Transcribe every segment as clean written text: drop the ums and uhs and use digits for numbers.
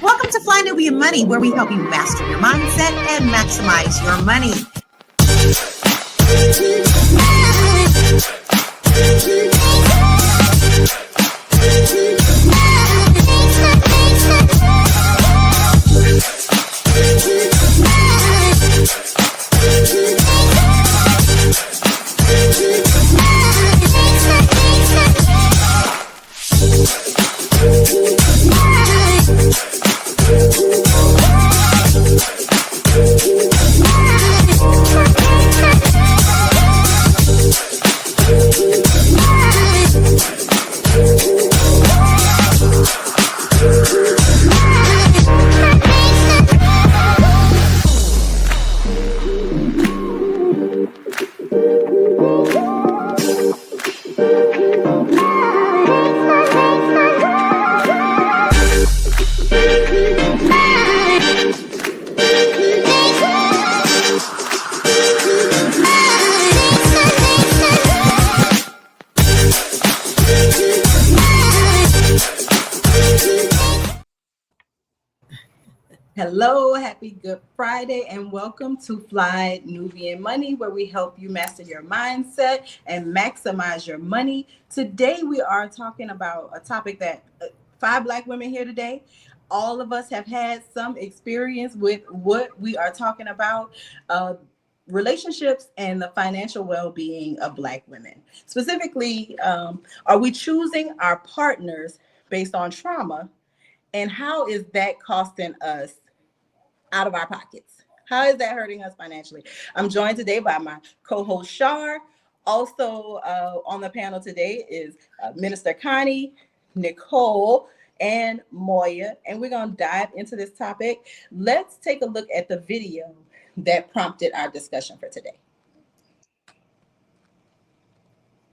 Welcome to Fly Nubian Money, where we help you master your mindset and maximize your money. Hello, happy Good Friday, and welcome to Fly Nubian Money, where we help you master your mindset and maximize your money. Today, we are talking about a topic that 5 Black women here today. All of us have had some experience with what we are talking about, relationships and the financial well-being of Black women. Specifically, are we choosing our partners based on trauma, and how is that costing us out of our pockets? How is that hurting us financially? I'm joined today by my co-host Shar. Also on the panel today is Minister Connie, Nicole, and Moya, and we're going to dive into this topic. Let's take a look at the video that prompted our discussion for today. What are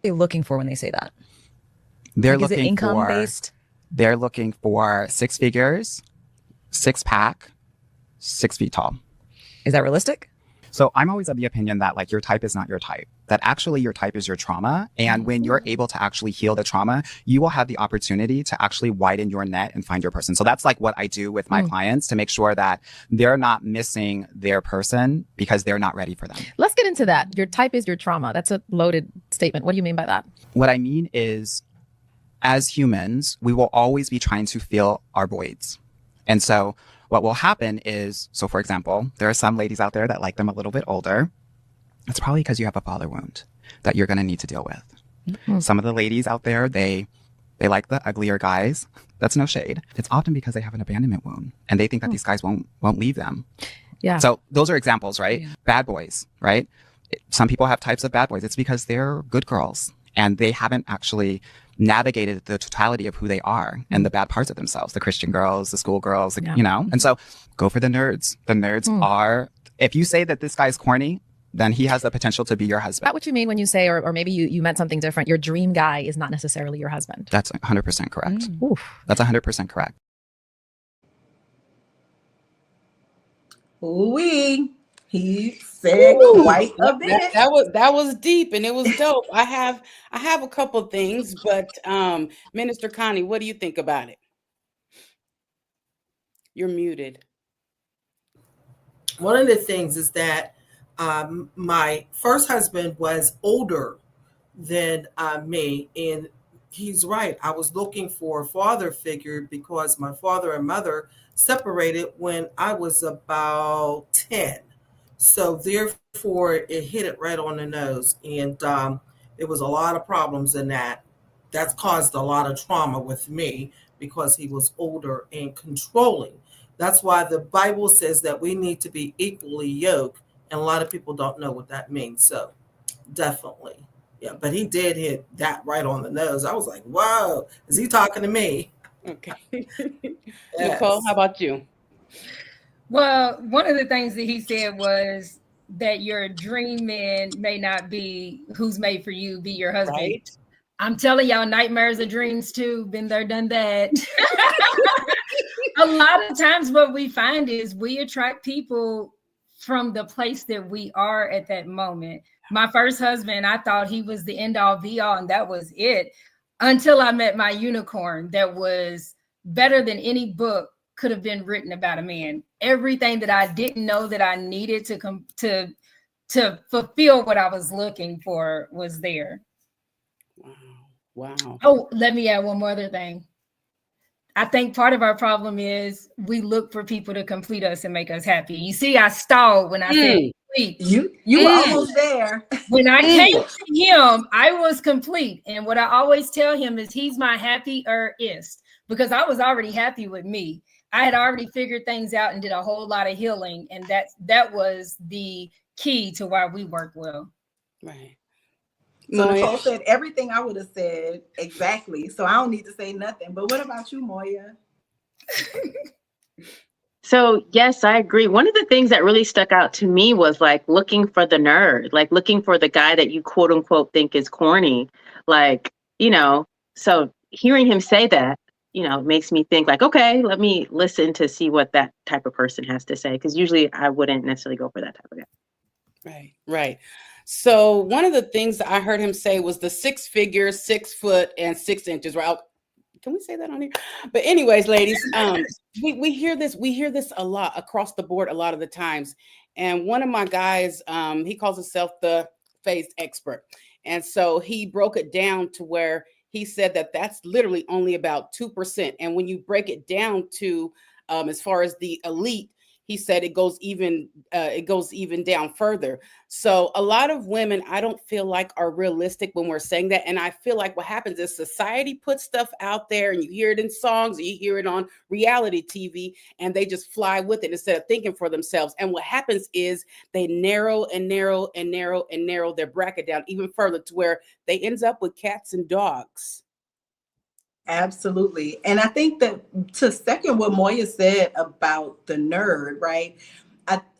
they looking for when they say that? They're Like, is it looking income for based? they're looking for 6 figures, 6-pack, 6 feet tall. Is that realistic? So I'm always of the opinion that like your type is not your type, that actually your type is your trauma. And when you're able to actually heal the trauma, you will have the opportunity to actually widen your net and find your person. So that's like what I do with my clients to make sure that they're not missing their person because they're not ready for them. Let's get into that. Your type is your trauma. That's a loaded statement. What do you mean by that? What I mean is, as humans, we will always be trying to fill our voids. And so what will happen is, so for example, there are some ladies out there that like them a little bit older. It's probably because you have a father wound that you're going to need to deal with. Mm-hmm. Some of the ladies out there, they like the uglier guys. That's no shade. It's often because they have an abandonment wound and they think that these guys won't leave them. Yeah. So those are examples, right? Yeah. Bad boys, right? Some people have types of bad boys. It's because they're good girls and they haven't actually navigated the totality of who they are and the bad parts of themselves, the Christian girls, the school girls, you know? And so go for the nerds. The nerds are, if you say that this guy's corny, then he has the potential to be your husband. Is that what you mean when you say, or maybe you meant something different, your dream guy is not necessarily your husband? That's 100% correct. Oof. That's 100% correct. He said quite a bit. That was deep and it was dope. I have a couple things, but Minister Connie, what do you think about it? You're muted. One of the things is that my first husband was older than me, and he's right. I was looking for a father figure because my father and mother separated when I was about 10. So therefore, it hit it right on the nose. And there was a lot of problems in that. That's caused a lot of trauma with me because he was older and controlling. That's why the Bible says that we need to be equally yoked. And a lot of people don't know what that means. So definitely. Yeah, but he did hit that right on the nose. I was like, whoa, is he talking to me? Okay. Yes. Nicole, how about you? Well, one of the things that he said was that your dream man may not be who's made for you, be your husband. Right. I'm telling y'all, nightmares are dreams too. Been there, done that. A lot of times what we find is we attract people from the place that we are at that moment. My first husband, I thought he was the end all be all, and that was it until I met my unicorn that was better than any book could have been written about a man. Everything that I didn't know that I needed to fulfill what I was looking for was there. Wow. Oh, let me add one more other thing. I think part of our problem is we look for people to complete us and make us happy. You see, I stalled when I said complete. You were almost there. When I came to him, I was complete. And what I always tell him is he's my happiest, because I was already happy with me. I had already figured things out and did a whole lot of healing. And that was the key to why we work well. Right. So Nicole said everything I would have said exactly. So I don't need to say nothing. But what about you, Moya? So yes, I agree. One of the things that really stuck out to me was like looking for the nerd, like looking for the guy that you quote unquote think is corny. Like, so hearing him say that, makes me think like, okay, let me listen to see what that type of person has to say. Because usually I wouldn't necessarily go for that type of guy. Right. So one of the things that I heard him say was the 6 figures, 6 foot and 6 inches, right? Can we say that on here? But anyways, ladies, we hear this a lot across the board a lot of the times. And one of my guys, he calls himself the phased expert. And so he broke it down to where he said that that's literally only about 2%. And when you break it down to as far as the elite, he said it goes even down further. So a lot of women, I don't feel like are realistic when we're saying that. And I feel like what happens is society puts stuff out there and you hear it in songs, or you hear it on reality TV, and they just fly with it instead of thinking for themselves. And what happens is they narrow their bracket down even further to where they ends up with cats and dogs. Absolutely. And I think that to second what Moya said about the nerd, right?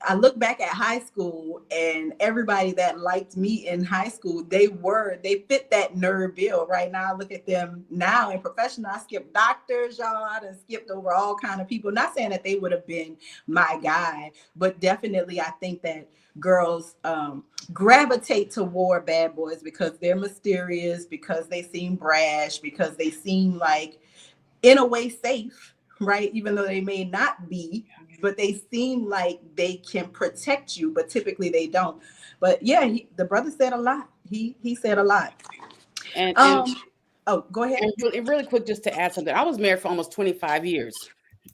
I look back at high school and everybody that liked me in high school, they fit that nerd bill. Right now, I look at them now in professional. I skipped doctors, y'all. I done skipped over all kind of people. Not saying that they would have been my guy, but definitely I think that girls gravitate toward bad boys because they're mysterious, because they seem brash, because they seem like in a way safe, right? Even though they may not be, but they seem like they can protect you, but typically they don't. But yeah, the brother said a lot. He said a lot. And oh, go ahead. And really quick, just to add something. I was married for almost 25 years.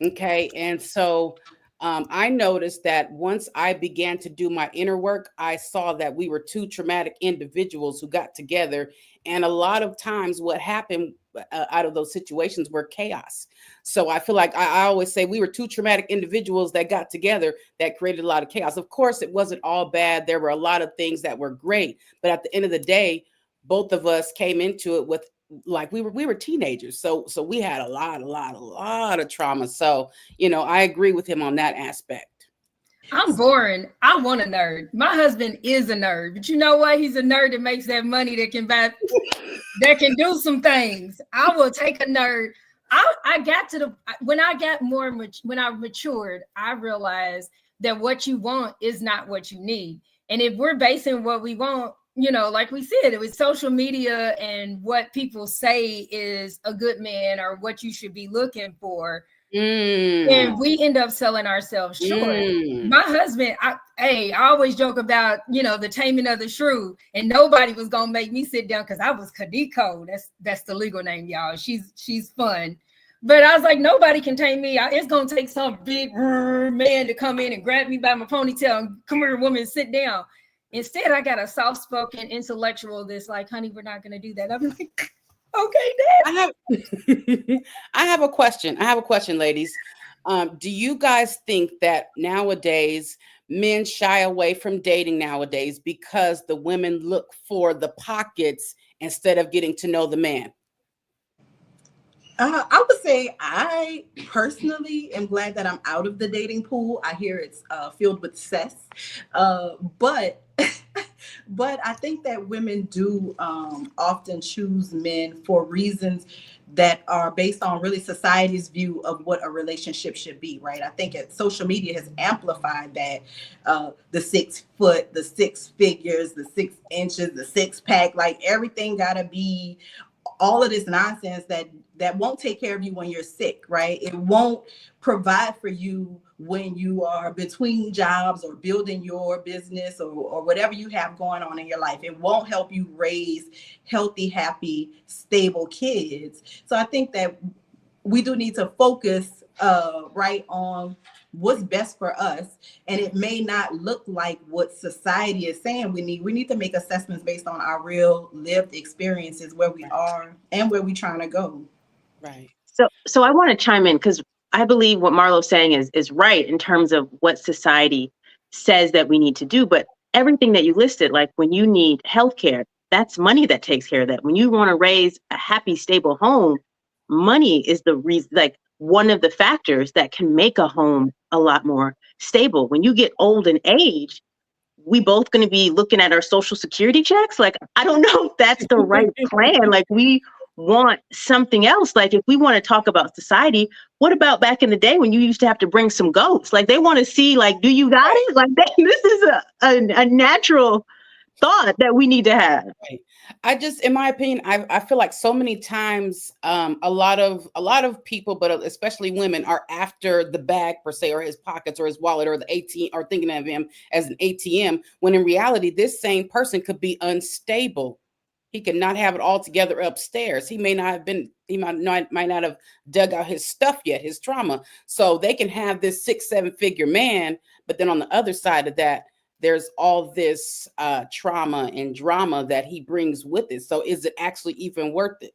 Okay. And so I noticed that once I began to do my inner work, I saw that we were 2 traumatic individuals who got together. And a lot of times what happened out of those situations were chaos. So I feel like I always say we were 2 traumatic individuals that got together that created a lot of chaos. Of course, it wasn't all bad. There were a lot of things that were great. But at the end of the day, both of us came into it with like we were teenagers. So we had a lot of trauma. So, I agree with him on that aspect. I'm boring. I want a nerd. My husband is a nerd, but you know what? He's a nerd that makes that money that can buy, that can do some things. I will take a nerd. When I matured, I realized that what you want is not what you need. And if we're basing what we want, like we said, it was social media and what people say is a good man or what you should be looking for. And we end up selling ourselves short. My husband, I always joke about, the taming of the shrew, and nobody was gonna make me sit down because I was Kadiko. That's the legal name, y'all. She's fun. But I was like, nobody can tame me. It's gonna take some big man to come in and grab me by my ponytail and come here, woman, sit down. Instead, I got a soft-spoken intellectual that's like, honey, we're not gonna do that. I'm like, okay, Dad. I have a question. Ladies. Do you guys think that nowadays men shy away from dating nowadays because the women look for the pockets instead of getting to know the man? I would say I personally am glad that I'm out of the dating pool. I hear it's filled with cess, but I think that women do often choose men for reasons that are based on really society's view of what a relationship should be, right? I think social media has amplified that the 6 foot, the 6 figures, the 6 inches, the 6-pack, like everything gotta be all of this nonsense that won't take care of you when you're sick, right? It won't provide for you when you are between jobs or building your business or whatever you have going on in your life. It won't help you raise healthy, happy, stable kids. So I think that we do need to focus right on what's best for us, and it may not look like what society is saying we need to make assessments based on our real lived experiences, where we are and where we're trying to go. Right. So I want to chime in because I believe what Marlo's saying is right in terms of what society says that we need to do. But everything that you listed, like when you need healthcare, that's money that takes care of that. When you want to raise a happy, stable home, money is the reason, like one of the factors that can make a home a lot more stable. When you get old and age, we both going to be looking at our social security checks. Like, I don't know if that's the right plan. Like, we want something else. Like, if we want to talk about society, what about back in the day when you used to have to bring some goats? Like, they want to see, like, do you got it? Like, this is a natural thought that we need to have. Right. I just, in my opinion, I feel like so many times a lot of people, but especially women, are after the bag per se, or his pockets, or his wallet, or the ATM, or thinking of him as an ATM, when in reality, this same person could be unstable. He could not have it all together upstairs. He may not have been, might not have dug out his stuff yet, his trauma. So they can have this 6-7 figure man, but then on the other side of that, there's all this trauma and drama that he brings with it. So is it actually even worth it?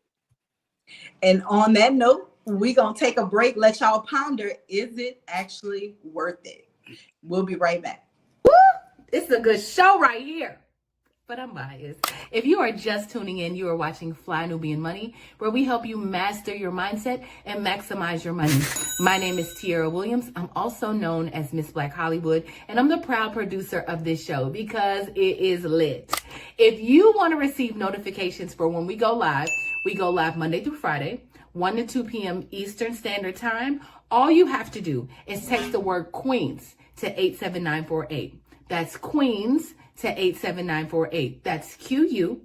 And on that note, we're going to take a break. Let y'all ponder, is it actually worth it? We'll be right back. It's a good show right here. But I'm biased. If you are just tuning in, you are watching Fly Nubian Money, where we help you master your mindset and maximize your money. My name is Tiara Williams. I'm also known as Miss Black Hollywood, and I'm the proud producer of this show because it is lit. If you want to receive notifications for when we go live Monday through Friday, 1 to 2 p.m. Eastern Standard Time. All you have to do is text the word Queens to 87948. That's Queens to 87948. That's QUEENS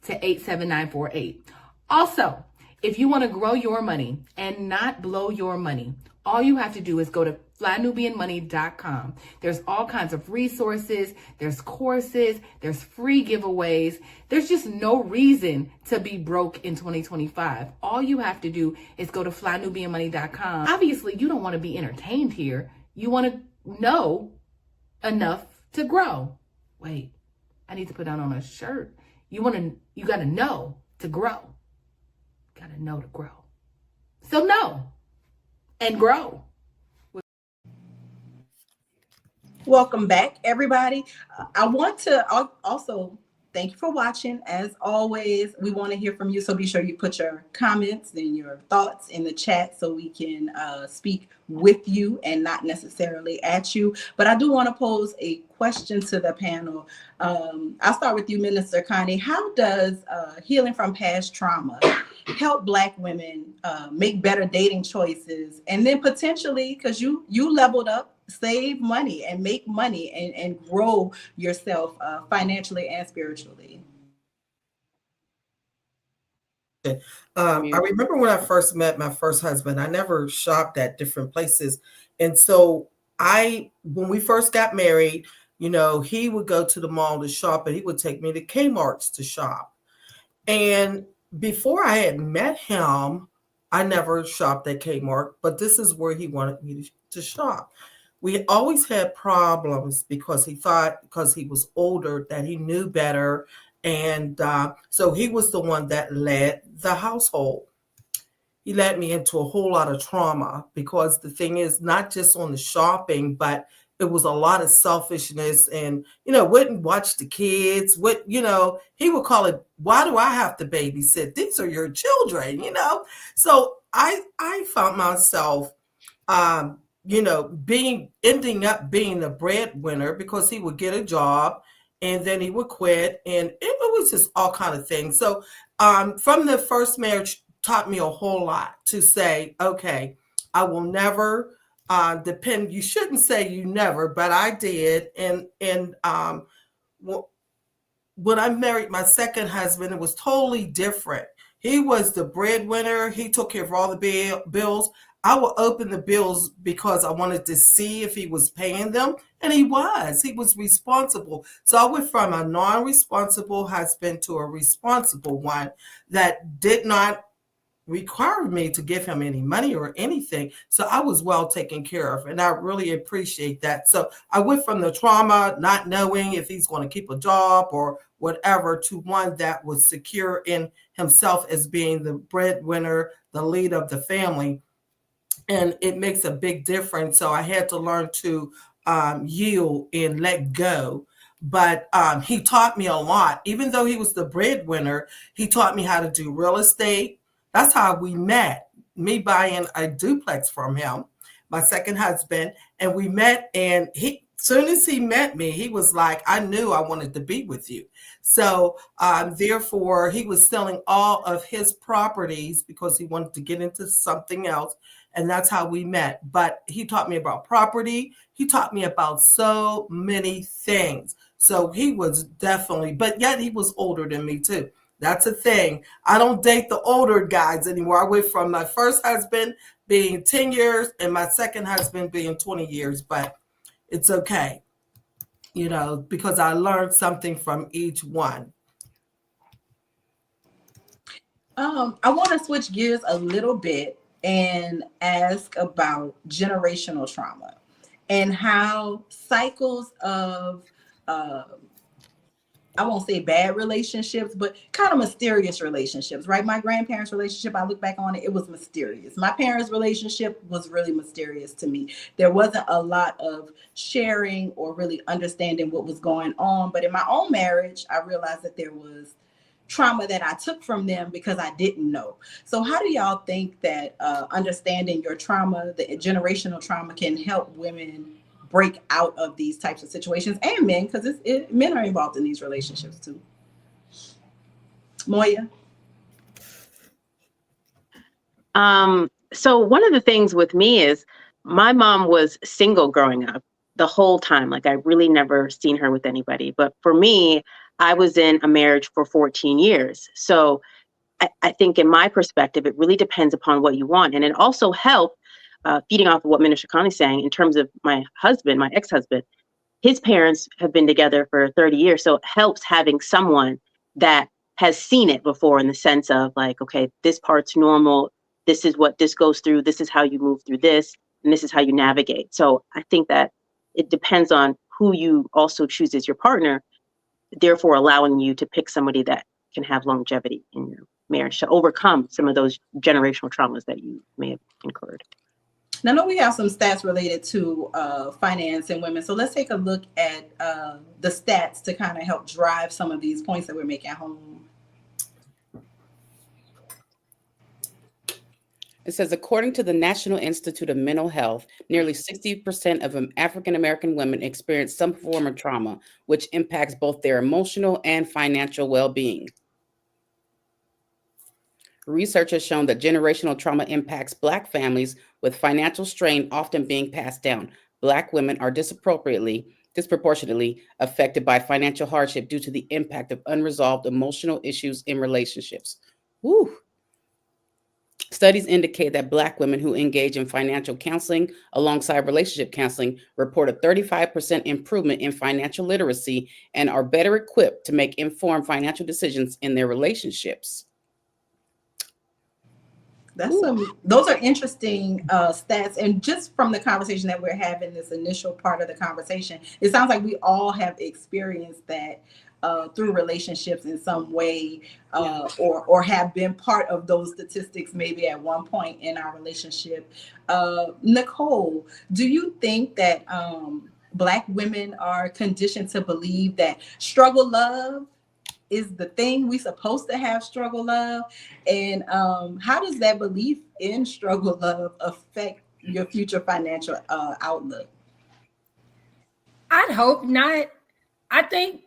to 87948. Also, if you want to grow your money and not blow your money, all you have to do is go to flynubianmoney.com. There's all kinds of resources, there's courses, there's free giveaways. There's just no reason to be broke in 2025. All you have to do is go to flynubianmoney.com. Obviously, you don't want to be entertained here. You want to know enough to grow. Wait, I need to put that on a shirt. You got to know to grow. Got to know to grow. So know and grow. Welcome back, everybody. I want to also thank you for watching. As always, we want to hear from you, so be sure you put your comments and your thoughts in the chat so we can speak with you and not necessarily at you. But I do want to pose a question to the panel. I'll start with you, Minister Connie. How does healing from past trauma help Black women make better dating choices, and then potentially, because you leveled up, save money and make money and grow yourself financially and spiritually? I remember when I first met my first husband, I never shopped at different places. And so when we first got married, he would go to the mall to shop, and he would take me to Kmart's to shop. And before I had met him, I never shopped at Kmart, but this is where he wanted me to shop. We always had problems because he thought, because he was older, that he knew better. And so he was the one that led the household. He led me into a whole lot of trauma, because the thing is, not just on the shopping, but it was a lot of selfishness, and, wouldn't watch the kids. He would call it, why do I have to babysit? These are your children, So I found myself, ending up being a breadwinner, because he would get a job and then he would quit, and it was just all kind of things. So from the first marriage taught me a whole lot to say, okay, I will never depend. You shouldn't say you never, but I did. And when I married my second husband, it was totally different. He was the breadwinner. He took care of all the bills. I would open the bills because I wanted to see if he was paying them. And he was. He was responsible. So I went from a non-responsible husband to a responsible one that did not require me to give him any money or anything. So I was well taken care of. And I really appreciate that. So I went from the trauma, not knowing if he's going to keep a job or whatever, to one that was secure in himself as being the breadwinner, the lead of the family. And it makes a big difference. So I had to learn to yield and let go. But he taught me a lot. Even though he was the breadwinner, he taught me how to do real estate. That's how we met, me buying a duplex from him, my second husband. And we met, and he, soon as he met me, he was like, I knew I wanted to be with you. So therefore, he was selling all of his properties because he wanted to get into something else. And that's how we met. But he taught me about property. He taught me about so many things. So he was definitely, but yet he was older than me too. That's a thing. I don't date the older guys anymore. I went from my first husband being 10 years and my second husband being 20 years, but it's okay, you know, because I learned something from each one. I want to switch gears a little bit and ask about generational trauma and how cycles of I won't say bad relationships, but kind of mysterious relationships, right? My grandparents' relationship, I look back on it, it was mysterious. My parents' relationship was really mysterious to me. There wasn't a lot of sharing or really understanding what was going on. But in my own marriage, I realized that there was trauma that I took from them because I didn't know. So how do y'all think that understanding your trauma, the generational trauma, can help women break out of these types of situations, and men, because men are involved in these relationships too? Moya? So one of the things with me is my mom was single growing up the whole time. Like I really never seen her with anybody. But for me, I was in a marriage for 14 years. So I think in my perspective, it really depends upon what you want. And it also helped, feeding off of what Minister Connie's saying, in terms of my husband, my ex-husband, his parents have been together for 30 years. So it helps having someone that has seen it before, in the sense of like, okay, this part's normal. This is what this goes through. This is how you move through this. And this is how you navigate. So I think that it depends on who you also choose as your partner, therefore allowing you to pick somebody that can have longevity in your marriage to overcome some of those generational traumas that you may have incurred. Now, I know we have some stats related to finance and women. So let's take a look at the stats to kind of help drive some of these points that we're making home. It says, according to the National Institute of Mental Health, nearly 60% of African-American women experience some form of trauma, which impacts both their emotional and financial well-being. Research has shown that generational trauma impacts Black families, with financial strain often being passed down. Black women are disproportionately affected by financial hardship due to the impact of unresolved emotional issues in relationships. Woo. Studies indicate that Black women who engage in financial counseling alongside relationship counseling report a 35% improvement in financial literacy and are better equipped to make informed financial decisions in their relationships. Those are interesting stats. And just from the conversation that we're having, this initial part of the conversation, it sounds like we all have experienced that through relationships in some way, or have been part of those statistics maybe at one point in our relationship. Nicole, do you think that Black women are conditioned to believe that struggle love is the thing we supposed to have, struggle love? And how does that belief in struggle love affect your future financial outlook? I'd hope not. I think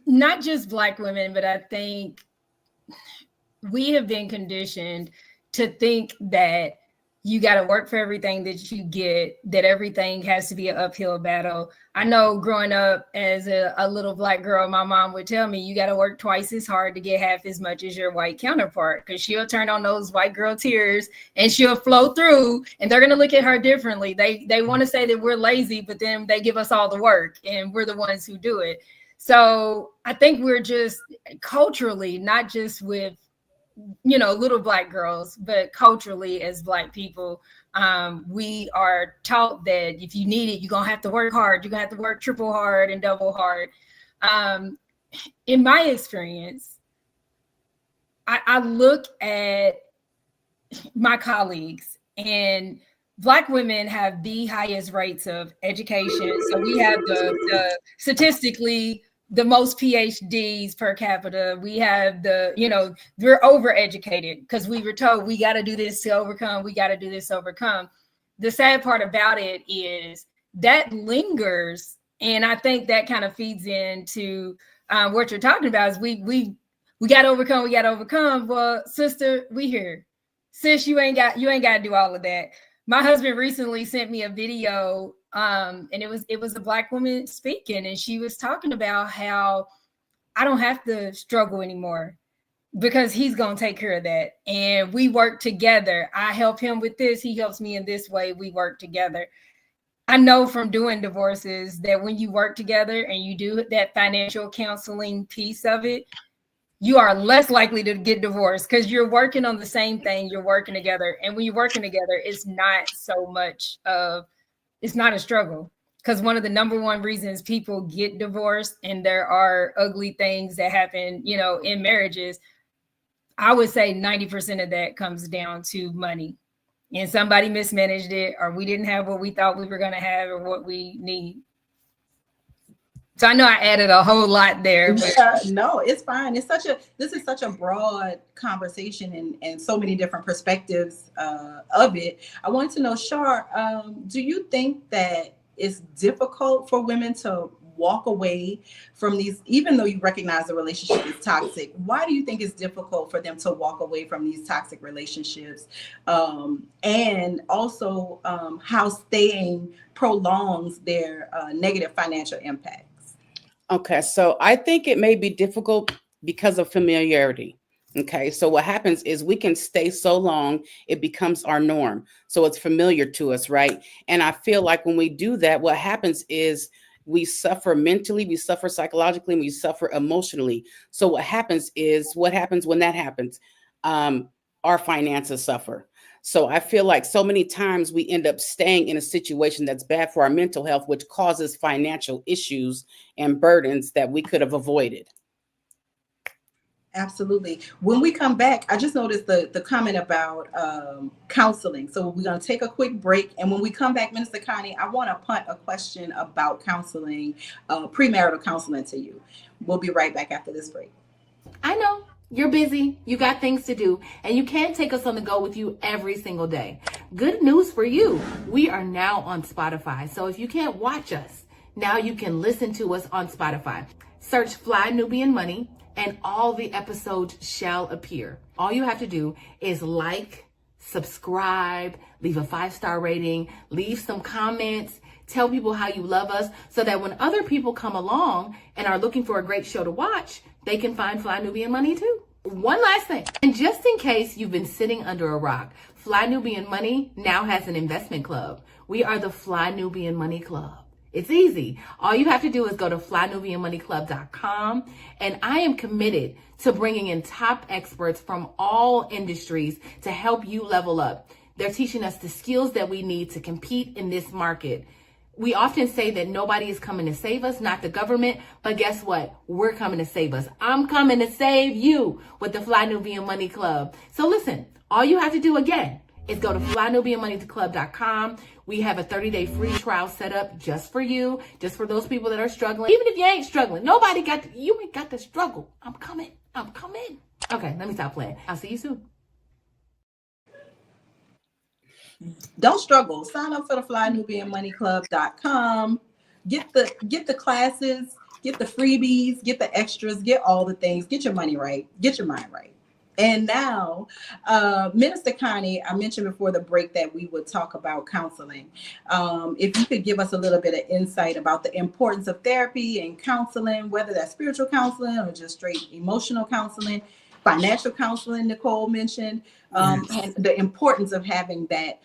not just Black women, but I think we have been conditioned to think that you got to work for everything that you get, that everything has to be an uphill battle. I know growing up as a little Black girl, my mom would tell me, you got to work twice as hard to get half as much as your white counterpart, because she'll turn on those white girl tears and she'll flow through, and they're going to look at her differently. They want to say that we're lazy, but then they give us all the work and we're the ones who do it. So I think we're just culturally, not just with, you know, little Black girls, but culturally as Black people, we are taught that if you need it, you're going to have to work hard. You're going to have to work triple hard and double hard. In my experience, I look at my colleagues, and Black women have the highest rates of education. So we have the statistically the most PhDs per capita. We have we're overeducated because we were told we got to do this to overcome. We got to do this to overcome. The sad part about it is that lingers. And I think that kind of feeds into what you're talking about is we got to overcome. We got to overcome. Well, sister, we here. Sis, you ain't got to do all of that. My husband recently sent me a video, and it was a Black woman speaking, and she was talking about how I don't have to struggle anymore because he's going to take care of that. And we work together. I help him with this. He helps me in this way. We work together. I know from doing divorces that when you work together and you do that financial counseling piece of it, you are less likely to get divorced because you're working on the same thing. You're working together. And when you're working together, it's not a struggle. Because one of the number one reasons people get divorced, and there are ugly things that happen, in marriages, I would say 90% of that comes down to money. And somebody mismanaged it, or we didn't have what we thought we were going to have or what we need. So I know I added a whole lot there. But no, it's fine. This is such a broad conversation and so many different perspectives of it. I wanted to know, Shar, do you think that it's difficult for women to walk away from these, even though you recognize the relationship is toxic? Why do you think it's difficult for them to walk away from these toxic relationships? And also how staying prolongs their negative financial impact? Okay, so I think it may be difficult because of familiarity. Okay, so what happens is we can stay so long, it becomes our norm. So it's familiar to us, right? And I feel like when we do that, what happens is we suffer mentally, we suffer psychologically, and we suffer emotionally. So what happens when that happens? Our finances suffer. So I feel like so many times we end up staying in a situation that's bad for our mental health, which causes financial issues and burdens that we could have avoided. Absolutely. When we come back, I just noticed the comment about counseling. So we're going to take a quick break. And when we come back, Minister Connie, I want to punt a question about counseling, premarital counseling to you. We'll be right back after this break. I know. You're busy, you got things to do, and you can't take us on the go with you every single day. Good news for you. We are now on Spotify. So if you can't watch us, now you can listen to us on Spotify. Search Fly Nubian Money and all the episodes shall appear. All you have to do is like, subscribe, leave a 5-star rating, leave some comments, tell people how you love us so that when other people come along and are looking for a great show to watch, they can find Fly Nubian Money too. One last thing, and just in case you've been sitting under a rock, Fly Nubian Money now has an investment club. We are the Fly Nubian Money Club. It's easy. All you have to do is go to flynubianmoneyclub.com, and I am committed to bringing in top experts from all industries to help you level up. They're teaching us the skills that we need to compete in this market. We often say that nobody is coming to save us, not the government, but guess what? We're coming to save us. I'm coming to save you with the Fly Nubian Money Club. So listen, all you have to do again is go to flynubianmoneyclub.com. We have a 30-day free trial set up just for you, just for those people that are struggling. Even if you ain't struggling, you ain't got to struggle. I'm coming. Okay, let me stop playing. I'll see you soon. Don't struggle. Sign up for the flynubianmoneyclub.com. Get the classes, get the freebies, get the extras, get all the things. Get your money right. Get your mind right. And now, Minister Connie, I mentioned before the break that we would talk about counseling. If you could give us a little bit of insight about the importance of therapy and counseling, whether that's spiritual counseling or just straight emotional counseling, financial counseling, Nicole mentioned, and the importance of having that,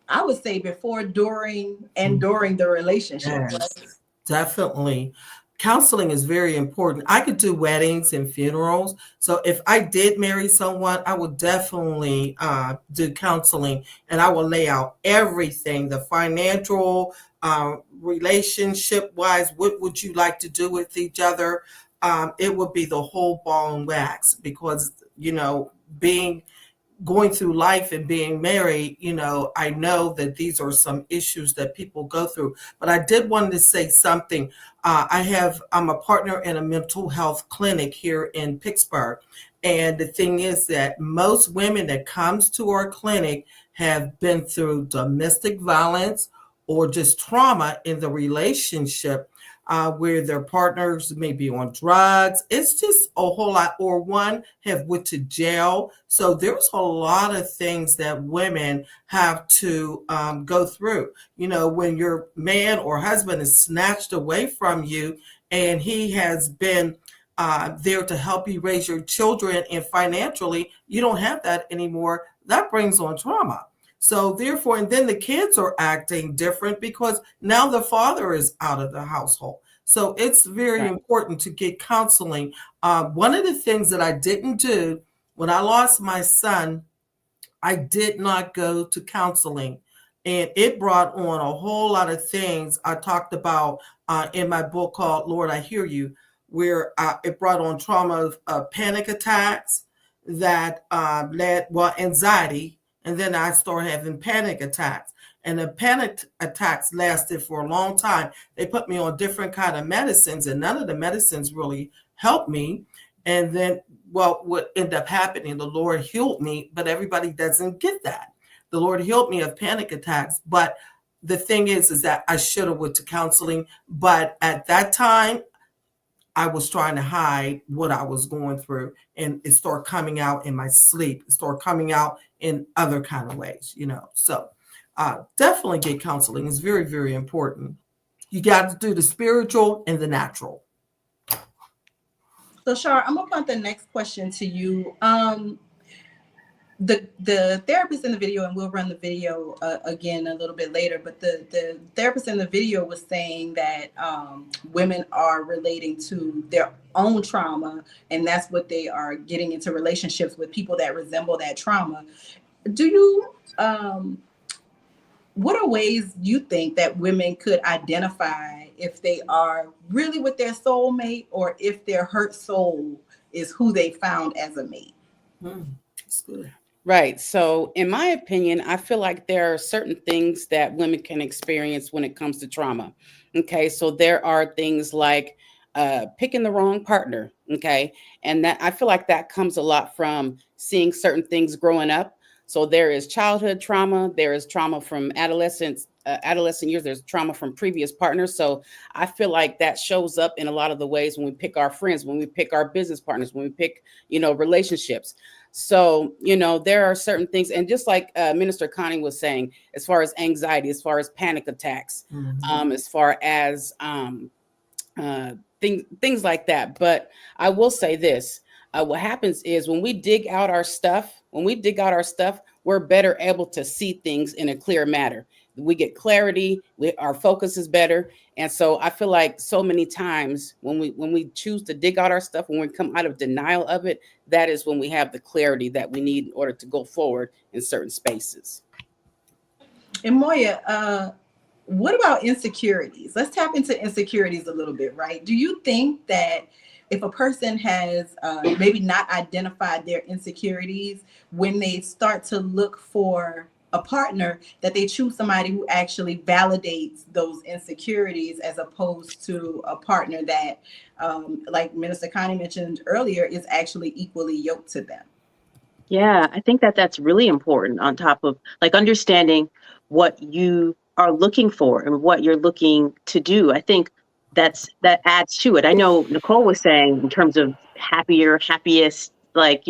I would say before, during, and during the relationship. Yes, definitely. Counseling is very important. I could do weddings and funerals. So if I did marry someone, I would definitely do counseling, and I will lay out everything, the financial, relationship wise, what would you like to do with each other? It would be the whole ball and wax, because, going through life and being married, I know that these are some issues that people go through. But I did want to say something. I'm a partner in a mental health clinic here in Pittsburgh. And the thing is that most women that comes to our clinic have been through domestic violence or just trauma in the relationship, where their partners may be on drugs. It's just a whole lot, or one have went to jail. So there's a lot of things that women have to go through. When your man or husband is snatched away from you, and he has been there to help you raise your children, and financially, you don't have that anymore. That brings on trauma. So therefore, and then the kids are acting different because now the father is out of the household. So it's very important to get counseling. One of the things that I didn't do when I lost my son, I did not go to counseling. And it brought on a whole lot of things I talked about in my book called Lord, I Hear You, where it brought on trauma of panic attacks that anxiety. And then I started having panic attacks. And the panic attacks lasted for a long time. They put me on different kind of medicines, and none of the medicines really helped me. And then, what ended up happening, the Lord healed me, but everybody doesn't get that. The Lord healed me of panic attacks. But the thing is that I should have went to counseling. But at that time, I was trying to hide what I was going through, and it started coming out in my sleep. It started coming out in other kind of ways, So definitely get counseling. It's very, very important. You got to do the spiritual and the natural. So, Shar, I'm gonna put the next question to you. The therapist in the video, and we'll run the video again a little bit later, but the therapist in the video was saying that women are relating to their own trauma, and that's what they are getting into relationships with people that resemble that trauma. Do you, what are ways you think that women could identify if they are really with their soulmate, or if their hurt soul is who they found as a mate? That's good. Right. So in my opinion, I feel like there are certain things that women can experience when it comes to trauma. Okay. So there are things like picking the wrong partner. Okay. And that, I feel like that comes a lot from seeing certain things growing up. So there is childhood trauma. There is trauma from adolescent years. There's trauma from previous partners. So I feel like that shows up in a lot of the ways when we pick our friends, when we pick our business partners, when we pick, relationships. So, there are certain things. And just like Minister Connie was saying, as far as anxiety, as far as panic attacks, as far as things like that. But I will say this. What happens is when we dig out our stuff, we're better able to see things in a clear manner. We get clarity, our focus is better. And so I feel like so many times when we choose to dig out our stuff, when we come out of denial of it, that is when we have the clarity that we need in order to go forward in certain spaces. And Moya, what about insecurities? Let's tap into insecurities a little bit, right? Do you think that if a person has maybe not identified their insecurities, when they start to look for a partner, that they choose somebody who actually validates those insecurities, as opposed to a partner that, like Minister Connie mentioned earlier, is actually equally yoked to them? Yeah, I think that's really important, on top of like understanding what you are looking for and what you're looking to do. I think that adds to it. I know Nicole was saying in terms of happiest, like,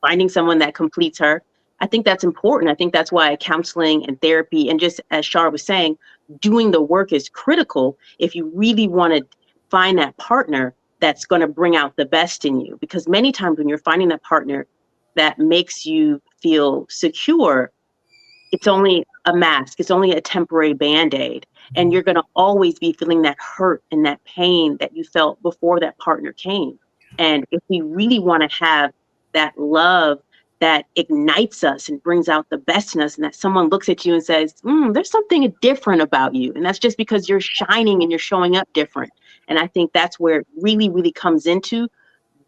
finding someone that completes her. I think that's important. I think that's why counseling and therapy, and just as Shar was saying, doing the work is critical if you really want to find that partner that's going to bring out the best in you. Because many times when you're finding that partner that makes you feel secure, it's only a mask. It's only a temporary Band-Aid. And you're going to always be feeling that hurt and that pain that you felt before that partner came. And if we really want to have that love that ignites us and brings out the best in us, and that someone looks at you and says, there's something different about you. And that's just because you're shining and you're showing up different. And I think that's where it really, really comes into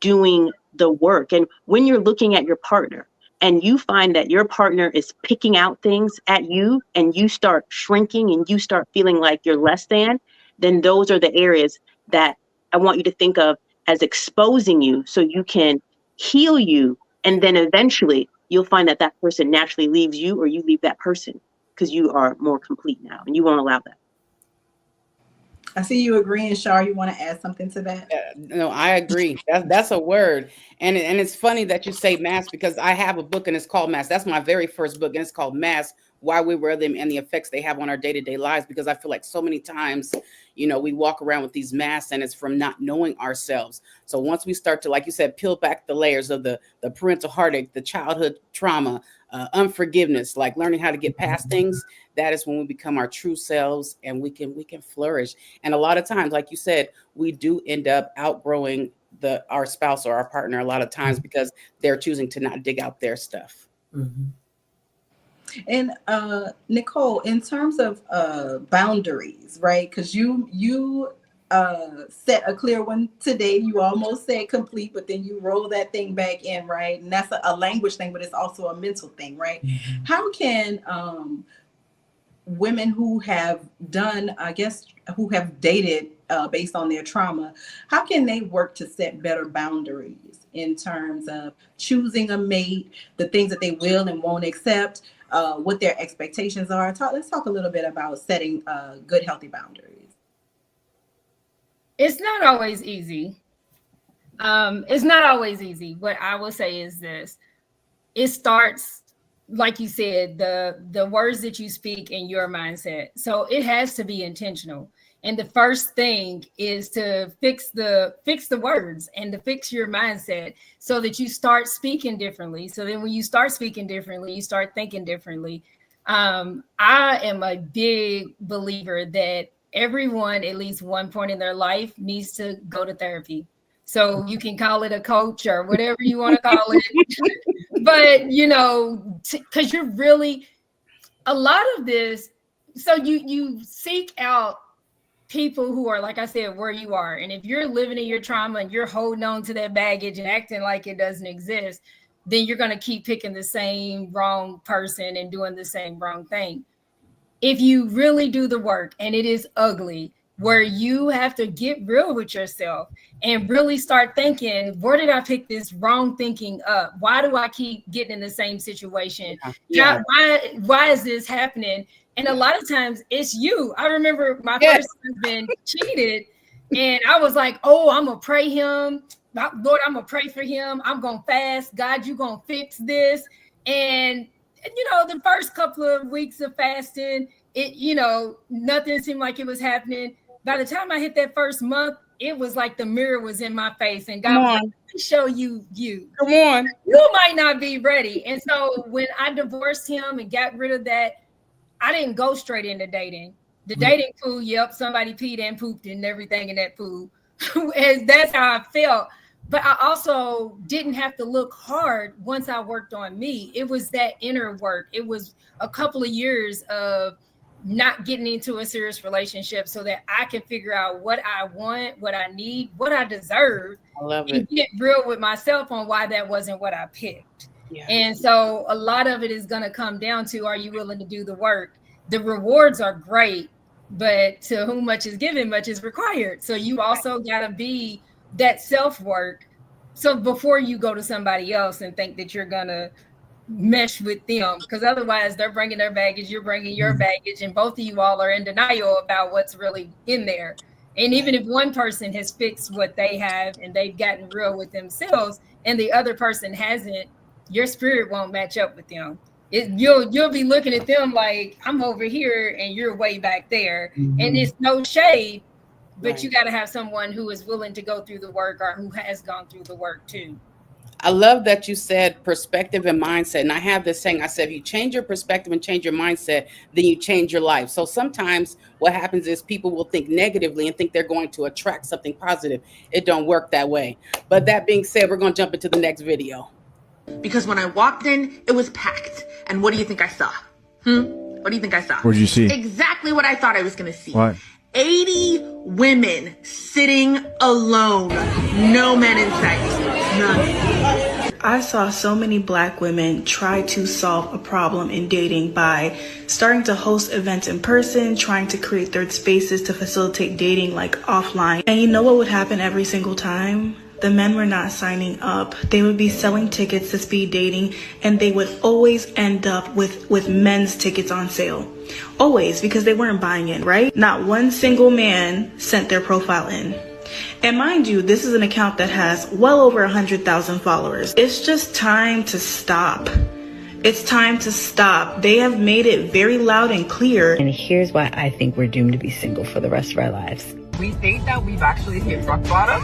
doing the work. And when you're looking at your partner and you find that your partner is picking out things at you and you start shrinking and you start feeling like you're less than, then those are the areas that I want you to think of as exposing you so you can heal you. And then eventually you'll find that that person naturally leaves you, or you leave that person, because you are more complete now and you won't allow that. I see you agreeing, Shar. You want to add something to that? No, I agree. That's a word. And it's funny that you say mask, because I have a book and it's called Mask. That's my very first book, and it's called Mask: Why We Wear Them and the Effects They Have on Our Day-to-Day Lives. Because I feel like so many times, we walk around with these masks and it's from not knowing ourselves. So once we start to, like you said, peel back the layers of the parental heartache, the childhood trauma, unforgiveness, like learning how to get past things, that is when we become our true selves and we can flourish. And a lot of times, like you said, we do end up outgrowing our spouse or our partner a lot of times because they're choosing to not dig out their stuff. Mm-hmm. And Nicole, in terms of boundaries, right? Because you set a clear one today. You almost said complete, but then you roll that thing back in, right? And that's a language thing, but it's also a mental thing, right? Mm-hmm. How can women who have who have dated based on their trauma, how can they work to set better boundaries in terms of choosing a mate, the things that they will and won't accept, what their expectations are? Let's talk a little bit about setting good, healthy boundaries. It's not always easy. What I will say is this: it starts, like you said, the words that you speak in your mindset. So it has to be intentional. And the first thing is to fix the words and to fix your mindset so that you start speaking differently. So then when you start speaking differently, you start thinking differently. I am a big believer that everyone, at least one point in their life, needs to go to therapy. So you can call it a coach or whatever you want to call it. But, because you're really, a lot of this, so you seek out people who are, like I said, where you are. And if you're living in your trauma and you're holding on to that baggage and acting like it doesn't exist, then you're going to keep picking the same wrong person and doing the same wrong thing. If you really do the work, and it is ugly, where you have to get real with yourself and really start thinking, where did I pick this wrong thinking up? Why do I keep getting in the same situation? Yeah. Why is this happening? And a lot of times it's you. I remember my first husband cheated, and I was like, oh, I'm going to pray him. Lord, I'm going to pray for him. I'm going to fast. God, you're going to fix this. And the first couple of weeks of fasting, nothing seemed like it was happening. By the time I hit that first month, it was like the mirror was in my face, and God was like, let me show you. Come on. You might not be ready. And so when I divorced him and got rid of that, I didn't go straight into dating. The dating pool, yep, somebody peed and pooped and everything in that pool. And that's how I felt. But I also didn't have to look hard once I worked on me. It was that inner work. It was a couple of years of not getting into a serious relationship so that I can figure out what I want, what I need, what I deserve. I love it. And get real with myself on why that wasn't what I picked. Yeah. And so a lot of it is going to come down to, are you willing to do the work? The rewards are great, but to whom much is given, much is required. So you also got to be that self-work. So before you go to somebody else and think that you're going to mesh with them, because otherwise they're bringing their baggage, you're bringing your baggage, and both of you all are in denial about what's really in there. And even if one person has fixed what they have and they've gotten real with themselves and the other person hasn't, your spirit won't match up with them. You'll be looking at them like, I'm over here and you're way back there. Mm-hmm. And it's no shade, but Right. you got to have someone who is willing to go through the work or who has gone through the work too. I love that you said perspective and mindset. And I have this saying, I said, if you change your perspective and change your mindset, then you change your life. So sometimes what happens is people will think negatively and think they're going to attract something positive. It don't work that way. But that being said, we're going to jump into the next video. Because when I walked in, it was packed. And what do you think I saw? What do you think I saw? What did you see? Exactly what I thought I was going to see. What? 80 women sitting alone. No men in sight. None. I saw so many Black women try to solve a problem in dating by starting to host events in person, trying to create third spaces to facilitate dating like offline. And you know what would happen every single time? The men were not signing up. They would be selling tickets to speed dating, and they would always end up with men's tickets on sale. Always, because they weren't buying in, right? Not one single man sent their profile in. And mind you, this is an account that has well over 100,000 followers. It's just time to stop. It's time to stop. They have made it very loud and clear. And here's why I think we're doomed to be single for the rest of our lives. We think that we've actually hit rock bottom.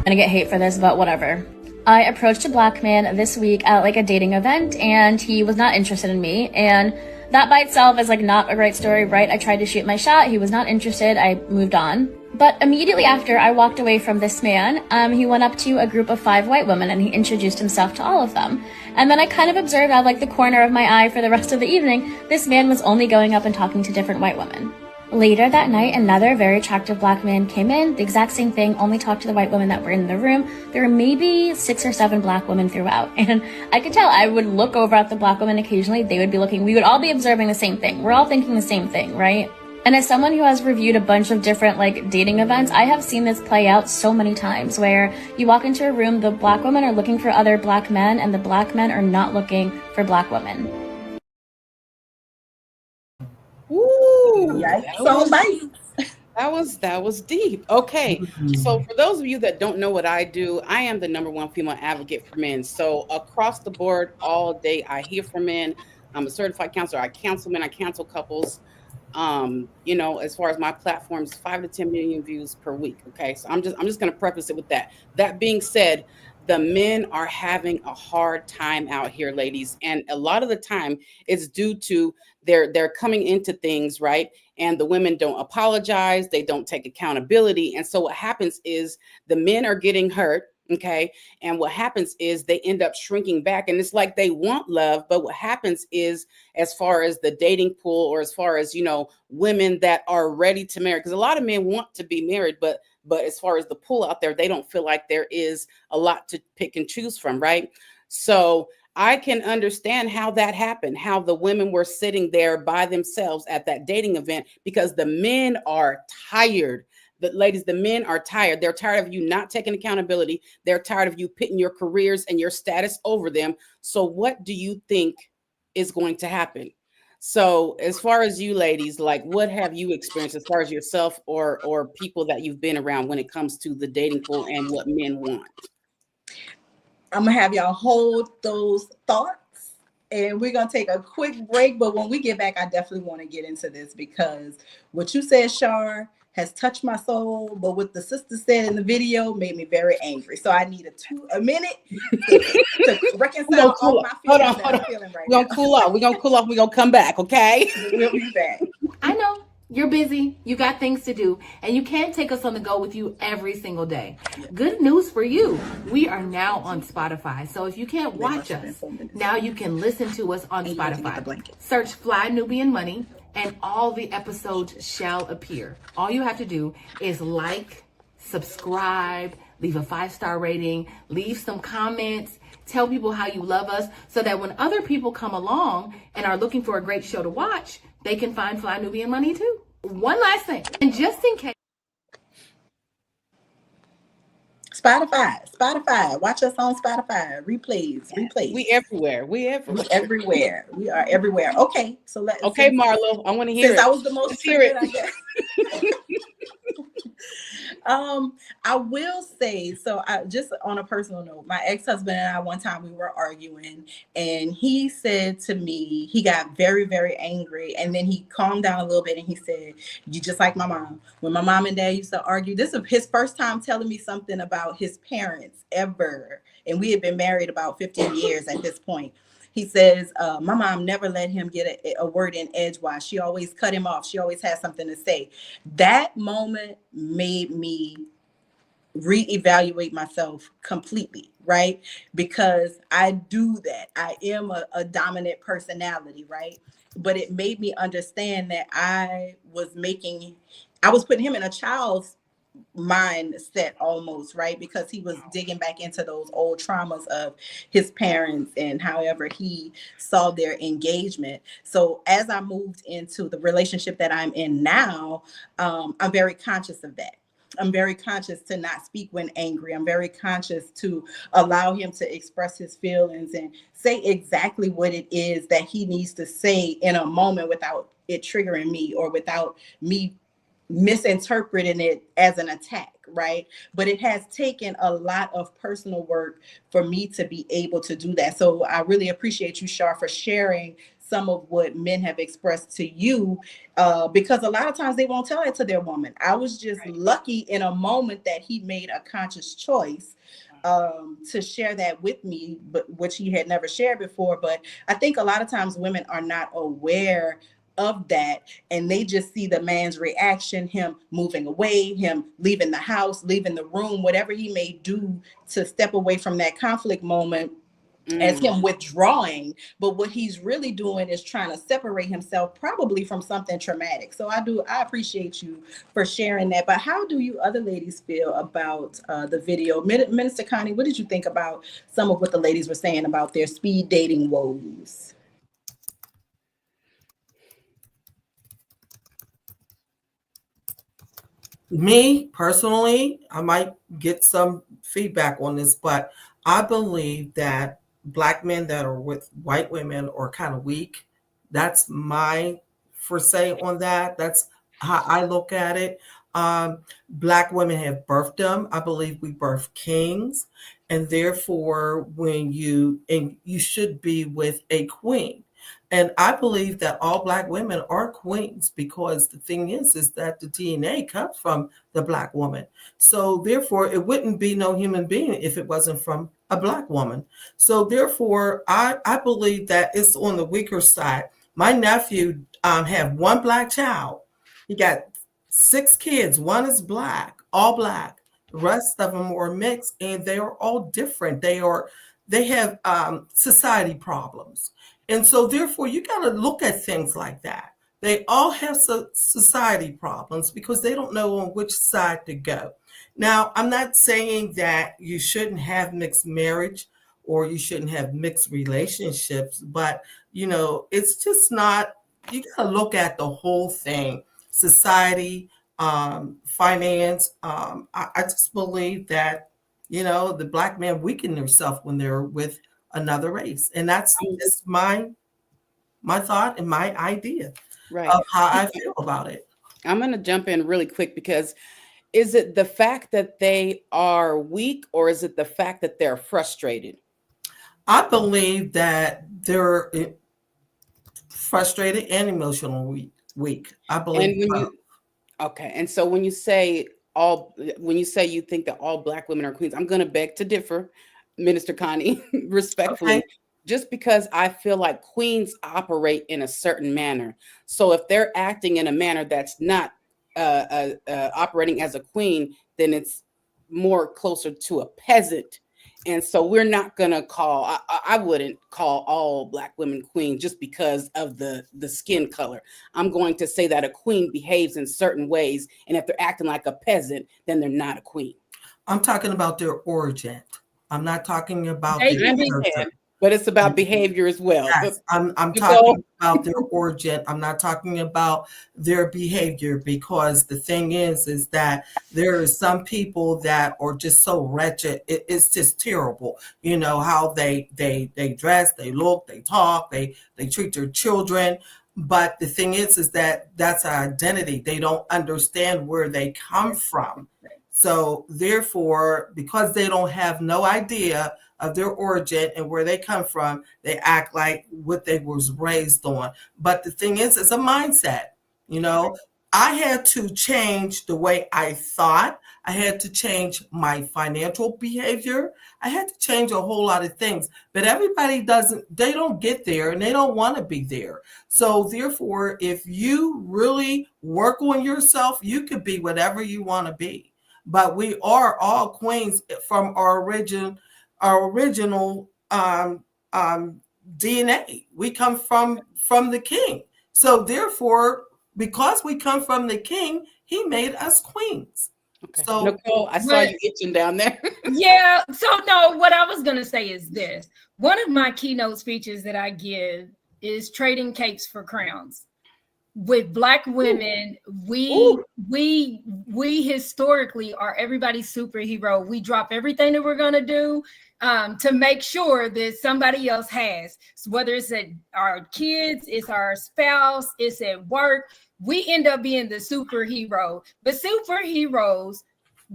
And I get hate for this, but whatever. I approached a Black man this week at like a dating event, and he was not interested in me. And that by itself is like not a great story, right? I tried to shoot my shot. He was not interested. I moved on. But immediately after I walked away from this man, he went up to a group of 5 white women and he introduced himself to all of them. And then I kind of observed out of like the corner of my eye for the rest of the evening, this man was only going up and talking to different white women. Later that night, another very attractive Black man came in, the exact same thing, only talked to the white women that were in the room. There were maybe 6 or 7 Black women throughout. And I could tell, I would look over at the Black women occasionally, they would be looking, we would all be observing the same thing. We're all thinking the same thing, right? And as someone who has reviewed a bunch of different like dating events, I have seen this play out so many times where you walk into a room, the Black women are looking for other Black men and the Black men are not looking for Black women. Ooh, Yikes. that was deep. Okay, so for those of you that don't know what I do, I am the #1 female advocate for men. So across the board, all day, I hear from men. I'm a certified counselor. I counsel men. I counsel couples. You know, as far as my platforms, 5 to 10 million views per week. Okay, so I'm just going to preface it with that. That being said, the men are having a hard time out here, ladies, and a lot of the time it's due to they're coming into things, right? And the women don't apologize, they don't take accountability, and so what happens is the men are getting hurt. Okay. And what happens is they end up shrinking back, and it's like they want love. But what happens is, as far as the dating pool, or as far as, you know, women that are ready to marry, because a lot of men want to be married, but as far as the pool out there, they don't feel like there is a lot to pick and choose from. Right. So I can understand how that happened, how the women were sitting there by themselves at that dating event, because the men are tired. The ladies, the men are tired. They're tired of you not taking accountability. They're tired of you putting your careers and your status over them. So what do you think is going to happen? So as far as you ladies, like, what have you experienced as far as yourself or people that you've been around when it comes to the dating pool and what men want? I'm going to have y'all hold those thoughts, and we're going to take a quick break. But when we get back, I definitely want to get into this, because what you said, Shar, has touched my soul, but what the sister said in the video made me very angry. So I need a minute to reconcile all my feelings that I'm feeling right now. We're gonna cool off. We're gonna cool off. We're gonna come back, okay? We'll be back. I know you're busy. You got things to do, and you can't take us on the go with you every single day. Good news for you. We are now on Spotify. So if you can't watch us, now you can listen to us on Spotify. Search Fly Nubian Money, and all the episodes shall appear. All you have to do is like, subscribe, leave a 5-star rating, leave some comments, tell people how you love us, so that when other people come along and are looking for a great show to watch, they can find Fly Nubian Money too. One last thing, and just in case. Spotify. Watch us on Spotify. Replays. We everywhere. We are everywhere. Okay, so let's. Okay, Marlo, I want to hear since it. I was the most triggered, I guess. I will say, so I just on a personal note, my ex-husband and I one time we were arguing, and he said to me, he got very, very angry, and then he calmed down a little bit and he said, "You just like my mom. When my mom and dad used to argue," this is his first time telling me something about his parents ever. And we had been married about 15 years at this point. He says, my mom never let him get a word in edgewise. She always cut him off. She always had something to say. That moment made me reevaluate myself completely, right? Because I do that. I am a dominant personality, right? But it made me understand that I was putting him in a child's mindset almost, right? Because he was digging back into those old traumas of his parents and however he saw their engagement. So as I moved into the relationship that I'm in now, I'm very conscious of that. I'm very conscious to not speak when angry. I'm very conscious to allow him to express his feelings and say exactly what it is that he needs to say in a moment without it triggering me or without me misinterpreting it as an attack, right? But it has taken a lot of personal work for me to be able to do that. So I really appreciate you, Shar, for sharing some of what men have expressed to you, because a lot of times they won't tell it to their woman. I was just lucky in a moment that he made a conscious choice to share that with me, but which he had never shared before. But I think a lot of times women are not aware of that, and they just see the man's reaction, him moving away, him leaving the house, leaving the room, whatever he may do to step away from that conflict moment, as him withdrawing. But what he's really doing is trying to separate himself probably from something traumatic. So I appreciate you for sharing that. But how do you other ladies feel about the video? Minister Connie, what did you think about some of what the ladies were saying about their speed dating woes? Me personally, I might get some feedback on this, but I believe that Black men that are with white women are kind of weak. That's my say on that. That's how I look at it. Black women have birthed them. I believe we birth kings, and therefore, you should be with a queen. And I believe that all Black women are queens, because the thing is that the DNA comes from the Black woman. So therefore, it wouldn't be no human being if it wasn't from a Black woman. So therefore, I believe that it's on the weaker side. My nephew had one Black child. He got 6 kids. One is Black, all Black. The rest of them are mixed, and they are all different. They have society problems. And so therefore, you got to look at things like that. They all have society problems because they don't know on which side to go. Now, I'm not saying that you shouldn't have mixed marriage or you shouldn't have mixed relationships, but, it's just not, you got to look at the whole thing, society, finance. I just believe that, the Black man weaken themselves when they're with another race. And that's just my thought and my idea of how I feel about it. I'm going to jump in really quick, because is it the fact that they are weak, or is it the fact that they're frustrated? I believe that they're frustrated and emotionally weak. I believe. And so when you say you think that all Black women are queens, I'm going to beg to differ, Minister Connie, respectfully, just because I feel like queens operate in a certain manner. So if they're acting in a manner that's not operating as a queen, then it's more closer to a peasant. And so we're not going to I wouldn't call all Black women queens just because of the skin color. I'm going to say that a queen behaves in certain ways. And if they're acting like a peasant, then they're not a queen. I'm talking about their origin. I'm not talking about but it's about behavior as well. Yes, I'm talking about their origin. I'm not talking about their behavior, because the thing is that there are some people that are just so wretched. It's just terrible. How they dress, they look, they talk, they treat their children. But the thing is that that's our identity. They don't understand where they come from. So therefore, because they don't have no idea of their origin and where they come from, they act like what they was raised on. But the thing is, it's a mindset. You know, I had to change the way I thought. I had to change my financial behavior. I had to change a whole lot of things. But everybody they don't get there and they don't want to be there. So therefore, if you really work on yourself, you could be whatever you want to be. But we are all queens from our original DNA. We come from the king. So therefore, because we come from the king, he made us queens. Okay. So Nicole, I saw you itching down there. Yeah. So no, what I was gonna say is this. One of my keynote speeches that I give is trading capes for crowns. With Black women, we historically are everybody's superhero. We drop everything that we're gonna do to make sure that somebody else has. So whether it's at our kids, it's our spouse, it's at work, we end up being the superhero. But superheroes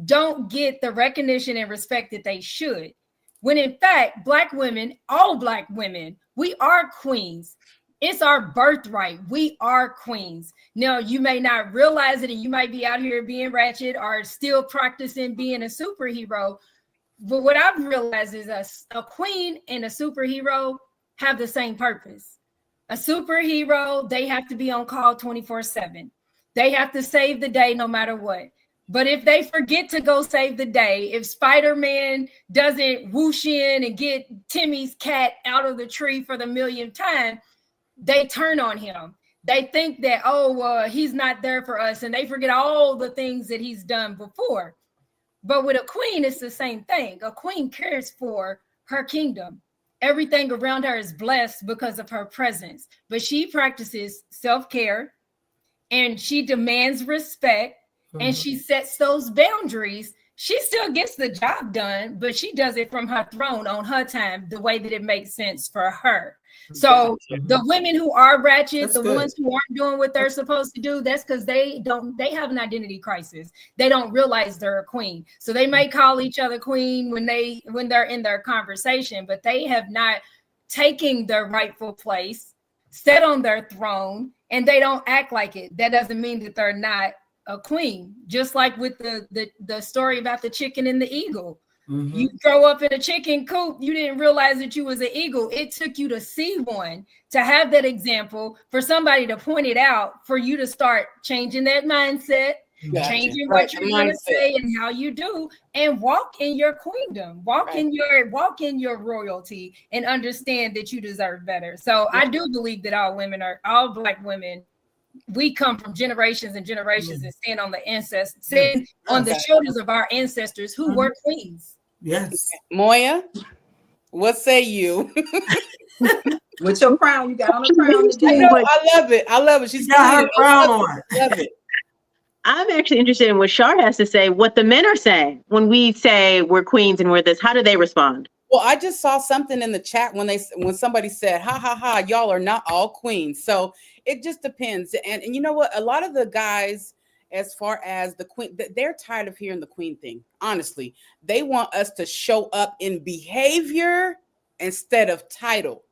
don't get the recognition and respect that they should. When in fact, Black women, all Black women, we are queens. It's our birthright. We are queens. Now, you may not realize it and you might be out here being ratchet or still practicing being a superhero. But what I've realized is a queen and a superhero have the same purpose. A superhero, they have to be on call 24/7. They have to save the day no matter what. But if they forget to go save the day, if Spider-Man doesn't whoosh in and get Timmy's cat out of the tree for the millionth time, they turn on him. They think that, he's not there for us, and they forget all the things that he's done before. But with a queen, it's the same thing. A queen cares for her kingdom. Everything around her is blessed because of her presence. But she practices self-care, and she demands respect, and she sets those boundaries. She still gets the job done, but she does it from her throne on her time, the way that it makes sense for her. So the women who are ratchet, ones who aren't doing what they're supposed to do, that's because they have an identity crisis. They don't realize they're a queen. So they may call each other queen when they're in their conversation, but they have not taken their rightful place, sat on their throne, and they don't act like it. That doesn't mean that they're not a queen. Just like with the story about the chicken and the eagle. Mm-hmm. You grow up in a chicken coop, you didn't realize that you was an eagle. It took you to see one, to have that example, for somebody to point it out, for you to start changing that mindset, changing what you're going to say and how you do, and walk in your queendom, walk in your royalty, and understand that you deserve better. So I do believe that all Black women, we come from generations and generations and stand on the shoulders of our ancestors who were queens. Yes. Moya, what say you? With your crown, you got on a crown today. I love it. She's got her crown on. Love it. I'm actually interested in what Shar has to say, what the men are saying when we say we're queens and we're this. How do they respond? Well, I just saw something in the chat when somebody said, ha, ha, ha, y'all are not all queens. So it just depends. And you know what? A lot of the guys, as far as the queen, they're tired of hearing the queen thing. Honestly, they want us to show up in behavior instead of title,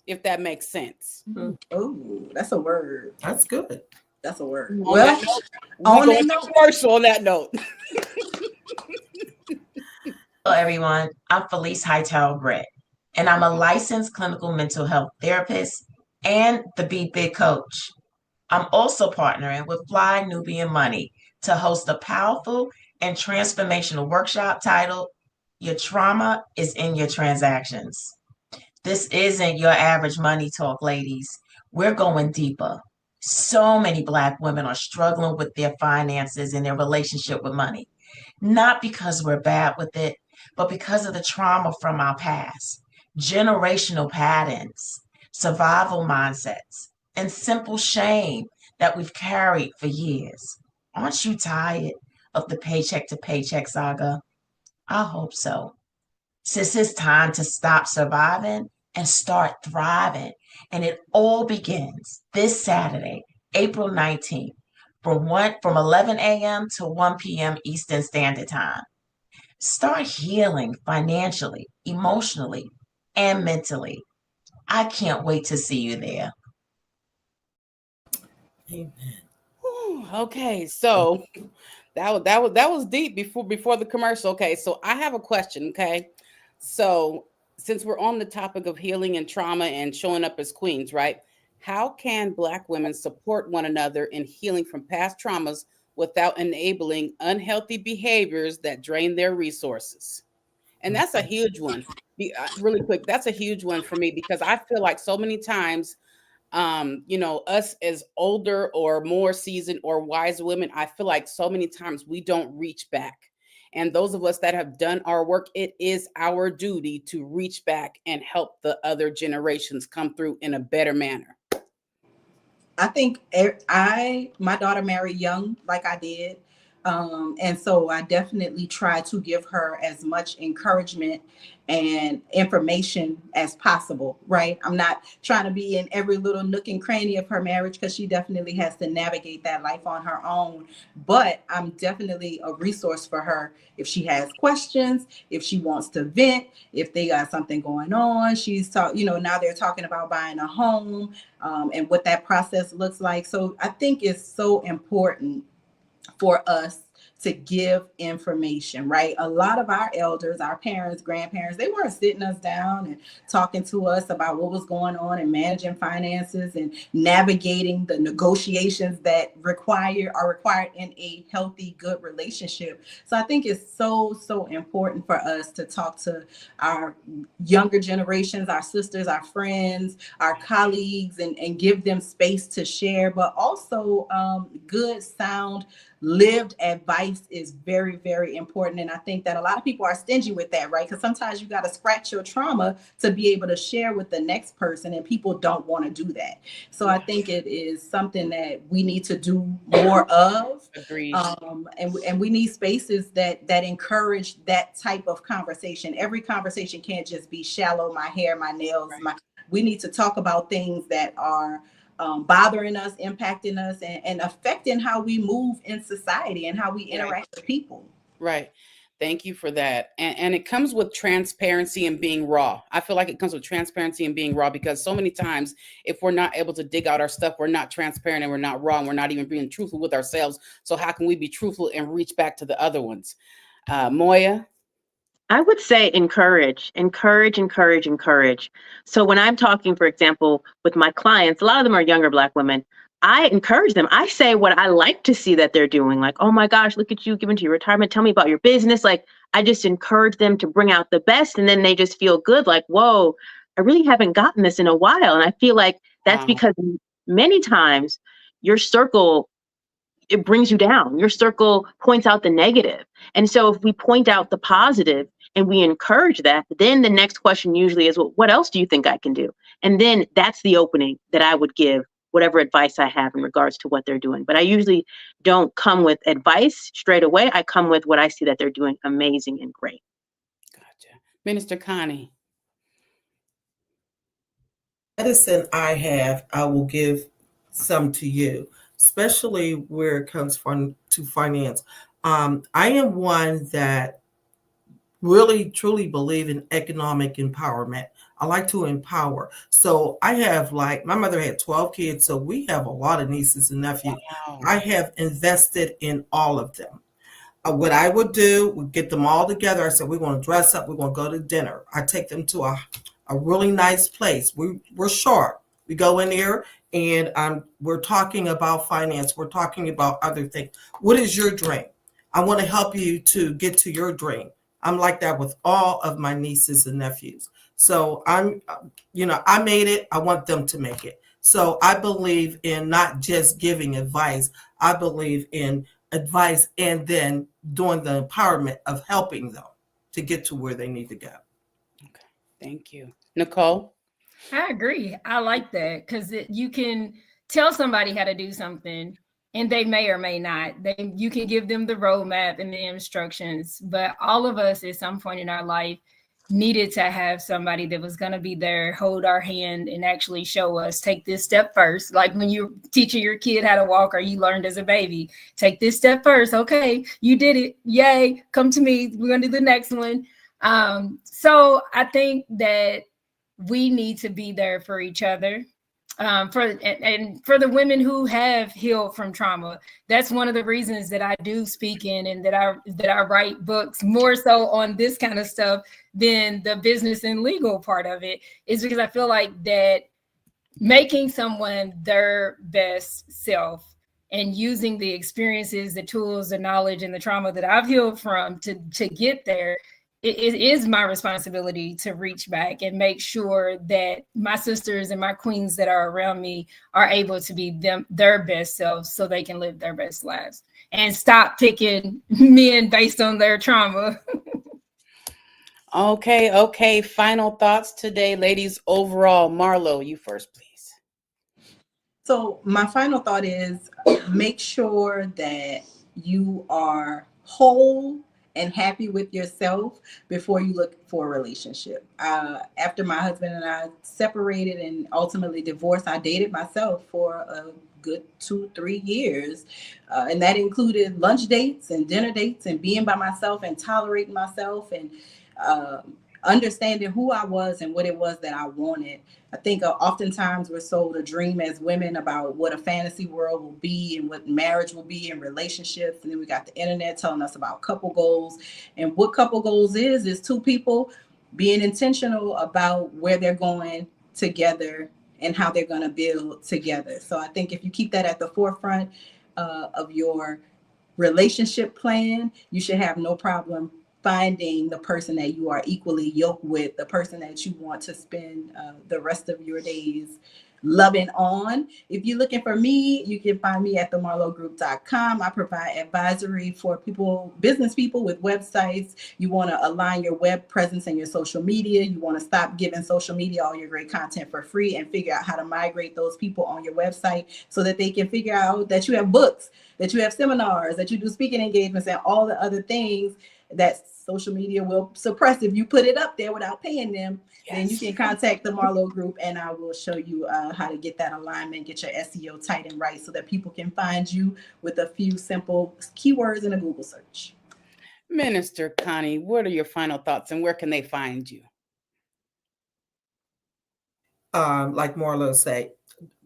if that makes sense. Mm-hmm. Oh, that's a word. That's good. That's a word. On that note. Hello, everyone. I'm Felice Hightower Brett, and I'm a licensed clinical mental health therapist and the Be Big coach. I'm also partnering with Fly Nubian Money to host a powerful and transformational workshop titled Your Trauma is in Your Transactions. This isn't your average money talk, ladies. We're going deeper. So many Black women are struggling with their finances and their relationship with money, not because we're bad with it, but because of the trauma from our past, generational patterns, survival mindsets, and simple shame that we've carried for years. Aren't you tired of the paycheck to paycheck saga? I hope so. Since it's time to stop surviving and start thriving. And it all begins this Saturday, April 19th, from 11 a.m. to 1 p.m. Eastern Standard Time. Start healing financially, emotionally, and mentally. I can't wait to see you there. Amen. Okay, so that was deep before the commercial. Okay, so I have a question. Okay, so since we're on the topic of healing and trauma and showing up as queens, right? How can Black women support one another in healing from past traumas without enabling unhealthy behaviors that drain their resources? And that's a huge one. Really quick, that's a huge one for me because I feel like so many times, us as older or more seasoned or wise women, I feel like so many times we don't reach back. And those of us that have done our work, it is our duty to reach back and help the other generations come through in a better manner. I think my daughter married young, like I did. And so I definitely try to give her as much encouragement and information as possible, right? I'm not trying to be in every little nook and cranny of her marriage because she definitely has to navigate that life on her own. But I'm definitely a resource for her if she has questions, if she wants to vent, if they got something going on. Now they're talking about buying a home and what that process looks like. So I think it's so important for us to give information, right? A lot of our elders, our parents, grandparents, they weren't sitting us down and talking to us about what was going on and managing finances and navigating the negotiations that are required in a healthy, good relationship. So I think it's so important for us to talk to our younger generations, our sisters, our friends, our colleagues, and give them space to share, but also good, sound, lived advice is very, very important. And I think that a lot of people are stingy with that, right? Because sometimes you got to scratch your trauma to be able to share with the next person, and people don't want to do that. So I think it is something that we need to do more of. Agreed. And we need spaces that encourage that type of conversation. Every conversation can't just be shallow, my hair, my nails. Right. We need to talk about things that are bothering us, impacting us, and affecting how we move in society and how we interact with people. Right. Thank you for that. And it comes with transparency and being raw. I feel like it comes with transparency and being raw because so many times if we're not able to dig out our stuff, we're not transparent and we're not raw and we're not even being truthful with ourselves. So how can we be truthful and reach back to the other ones? Moya? I would say encourage. So when I'm talking, for example, with my clients, a lot of them are younger Black women. I encourage them. I say what I like to see that they're doing. Like, oh my gosh, look at you giving to your retirement. Tell me about your business. Like, I just encourage them to bring out the best. And then they just feel good. Like, whoa, I really haven't gotten this in a while. And I feel like that's because many times your circle, it brings you down. Your circle points out the negative. And so if we point out the positive and we encourage that, then the next question usually is, well, what else do you think I can do? And then that's the opening that I would give whatever advice I have in regards to what they're doing. But I usually don't come with advice straight away. I come with what I see that they're doing amazing and great. Gotcha. Minister Connie. Medicine I will give some to you, especially where it comes to finance. I am one that really truly believe in economic empowerment. I like to empower. So I have, like, my mother had 12 kids, so we have a lot of nieces and nephews. Wow. I have invested in all of them. What I would do, would get them all together. I said, we're going to dress up. We're going to go to dinner. I take them to a really nice place. We're short. We go in there and we're talking about finance. We're talking about other things. What is your dream? I want to help you to get to your dream. I'm like that with all of my nieces and nephews. So I made it. I want them to make it. So I believe in not just giving advice. I believe in advice and then doing the empowerment of helping them to get to where they need to go. Okay. Thank you. Nicole? I agree. I like that because you can tell somebody how to do something and they may or may not. You can give them the roadmap and the instructions, but all of us at some point in our life needed to have somebody that was going to be there, hold our hand, and actually show us, take this step first. Like when you're teaching your kid how to walk, or you learned as a baby, take this step first. Okay, you did it. Yay. Come to me. We're going to do the next one. So I think that we need to be there for each other. For the women who have healed from trauma. That's one of the reasons that I do speak in, and that I write books more so on this kind of stuff than the business and legal part of it, is because I feel like that making someone their best self and using the experiences, the tools, the knowledge, and the trauma that I've healed from to get there, it is my responsibility to reach back and make sure that my sisters and my queens that are around me are able to be their best selves, so they can live their best lives and stop picking men based on their trauma. Okay. Final thoughts today, ladies. Overall, Marlo, you first, please. So my final thought is, make sure that you are whole and happy with yourself before you look for a relationship. After my husband and I separated and ultimately divorced, I dated myself for a good 2-3 years. And that included lunch dates and dinner dates and being by myself and tolerating myself and understanding who I was and what it was that I wanted. I think oftentimes we're sold a dream as women about what a fantasy world will be and what marriage will be and relationships. And then we got the internet telling us about couple goals. And what couple goals is two people being intentional about where they're going together and how they're going to build together. So I think if you keep that at the forefront of your relationship plan, you should have no problem finding the person that you are equally yoked with, the person that you want to spend the rest of your days loving on. If you're looking for me, you can find me at themarlogroup.com. I provide advisory for business people with websites. You want to align your web presence and your social media. You want to stop giving social media all your great content for free and figure out how to migrate those people on your website so that they can figure out that you have books, that you have seminars, that you do speaking engagements, and all the other things that social media will suppress. If you put it up there without paying them, then you can contact the Marlo Group, and I will show you how to get that alignment, get your SEO tight and right so that people can find you with a few simple keywords in a Google search. Minister Connie, what are your final thoughts and where can they find you? Like Marlo say,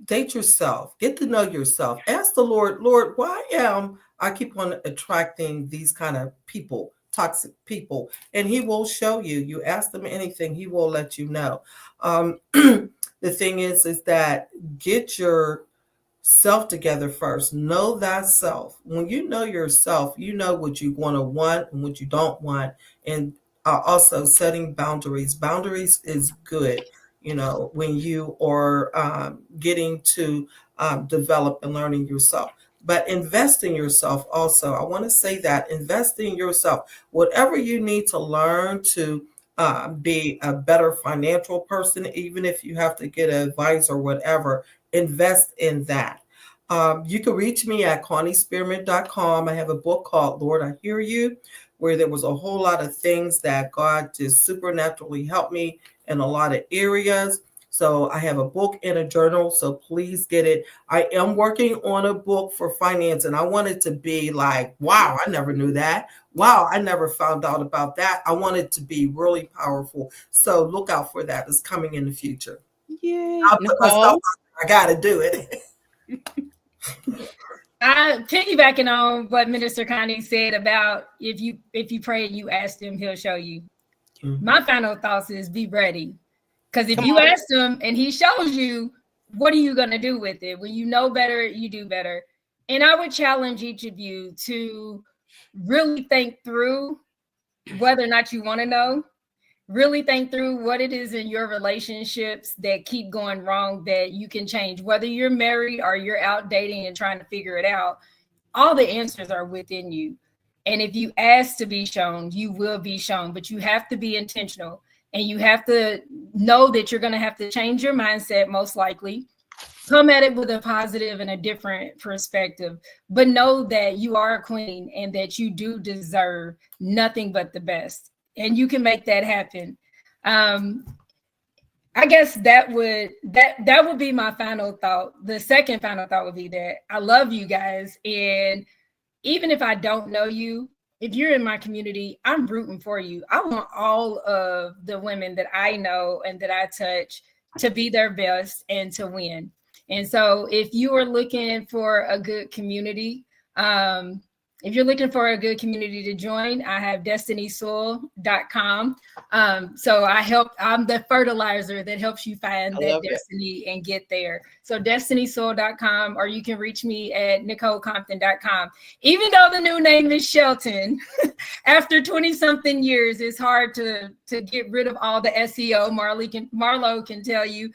date yourself, get to know yourself. Ask the Lord, why am I keep on attracting these kind of people, toxic people? And he will show you. You ask them anything, he will let you know. The thing is that get yourself together first. Know thyself. When you know yourself, you know what you want and what you don't want. And also setting boundaries. Boundaries is good. You know, when you are getting to develop and learning yourself. But invest in yourself also. I want to say that invest in yourself. Whatever you need to learn to be a better financial person, even if you have to get advice or whatever, invest in that. You can reach me at ConnieSpearman.com. I have a book called Lord, I Hear You, where there was a whole lot of things that God just supernaturally helped me in a lot of areas. So I have a book and a journal, so please get it. I am working on a book for finance, and I want it to be like, wow, I never knew that. Wow, I never found out about that. I want it to be really powerful. So look out for that. It's coming in the future. Yeah, I'll put myself, I got to do it. Piggybacking on what Minister Connie said about if you pray and you ask him, he'll show you. Mm-hmm. My final thoughts is be ready. Because if you ask him and he shows you, what are you going to do with it? When you know better, you do better. And I would challenge each of you to really think through whether or not you want to know. Really think through what it is in your relationships that keep going wrong that you can change. Whether you're married or you're out dating and trying to figure it out, all the answers are within you. And if you ask to be shown, you will be shown. But you have to be intentional. And you have to know that you're going to have to change your mindset, most likely. Come at it with a positive and a different perspective. But know that you are a queen and that you do deserve nothing but the best. And you can make that happen. I guess that would be my final thought. The second final thought would be that I love you guys, and even if I don't know you, if you're in my community, I'm rooting for you. I want all of the women that I know and that I touch to be their best and to win. And so if you are looking for a good community, if you're looking for a good community to join, I have destinysoil.com. So I'm the fertilizer that helps you find that destiny and get there. So destinysoil.com, or you can reach me at NicoleCompton.com. Even though the new name is Shelton, after 20 something years, it's hard to get rid of all the SEO. Marlo can tell you,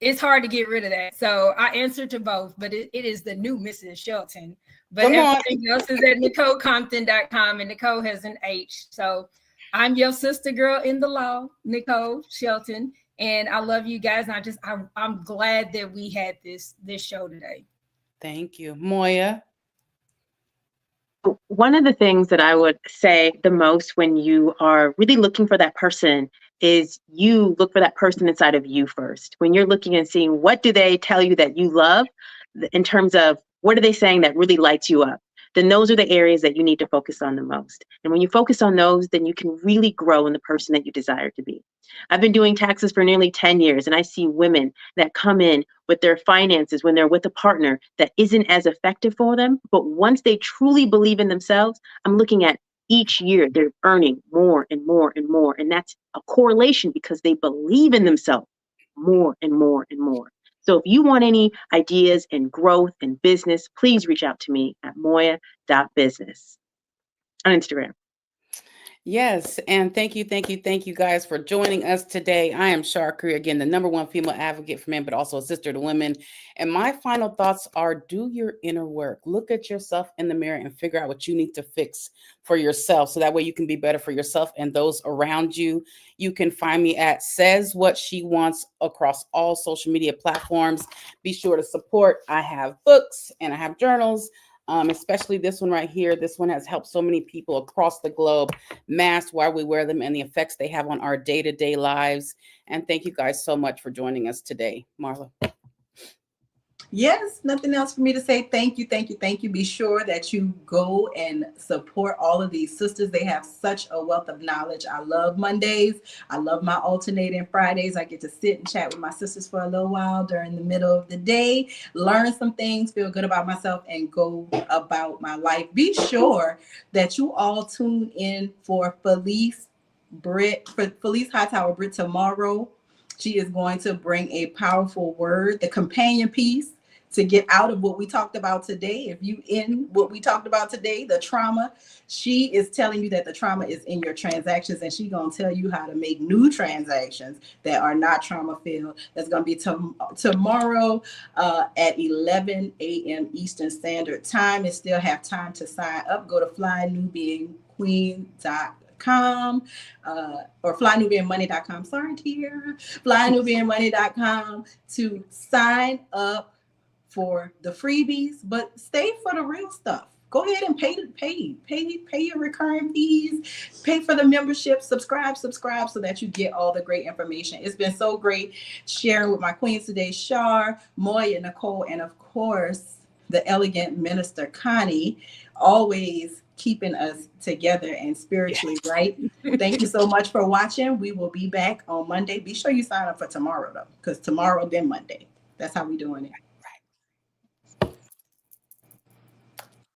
it's hard to get rid of that. So I answer to both, but it is the new Mrs. Shelton. But everything else is at NicoleCompton.com, and Nicole has an H. So I'm your sister girl in the law, Nicole Shelton, and I love you guys. And I'm glad that we had this show today. Thank you, Moya. One of the things that I would say the most when you are really looking for that person is you look for that person inside of you first. When you're looking and seeing what do they tell you that you love in terms of what are they saying that really lights you up, then those are the areas that you need to focus on the most. And when you focus on those, then you can really grow in the person that you desire to be. I've been doing taxes for nearly 10 years, and I see women that come in with their finances when they're with a partner that isn't as effective for them. But once they truly believe in themselves, I'm looking at each year they're earning more and more and more. And that's a correlation because they believe in themselves more and more and more. So if you want any ideas and growth and business, please reach out to me at moya.business on Instagram. Yes, and thank you guys for joining us today. I am Shar Curry, again, the #1 female advocate for men, but also a sister to women. And my final thoughts are, do your inner work. Look at yourself in the mirror and figure out what you need to fix for yourself, so that way you can be better for yourself and those around you. You can find me at Says What She Wants across all social media platforms. Be sure to support. I have books and I have journals. Especially this one right here. This one has helped so many people across the globe. Masks, why we wear them, and the effects they have on our day-to-day lives. And thank you guys so much for joining us today. Marla. Yes, nothing else for me to say. Thank you. Be sure that you go and support all of these sisters. They have such a wealth of knowledge. I love Mondays. I love my alternating Fridays. I get to sit and chat with my sisters for a little while during the middle of the day, learn some things, feel good about myself, and go about my life. Be sure that you all tune in for Felice Hightower Britt tomorrow. She is going to bring a powerful word, the companion piece, to get out of what we talked about today. If you in what we talked about today, the trauma, she is telling you that the trauma is in your transactions, and she's going to tell you how to make new transactions that are not trauma filled. That's going to be tomorrow at 11 a.m. Eastern Standard Time. And still have time to sign up. Go to flynubianqueen.com or flynubianmoney.com. Sorry, Tiara. flynubianmoney.com to sign up for the freebies, but stay for the real stuff. Go ahead and pay your recurring fees, pay for the membership, subscribe so that you get all the great information. It's been so great sharing with my queens today, Shar, Moya, Nicole, and of course, the elegant minister, Connie, always keeping us together and spiritually right. Thank you so much for watching. We will be back on Monday. Be sure you sign up for tomorrow though, because tomorrow then Monday. That's how we doing it.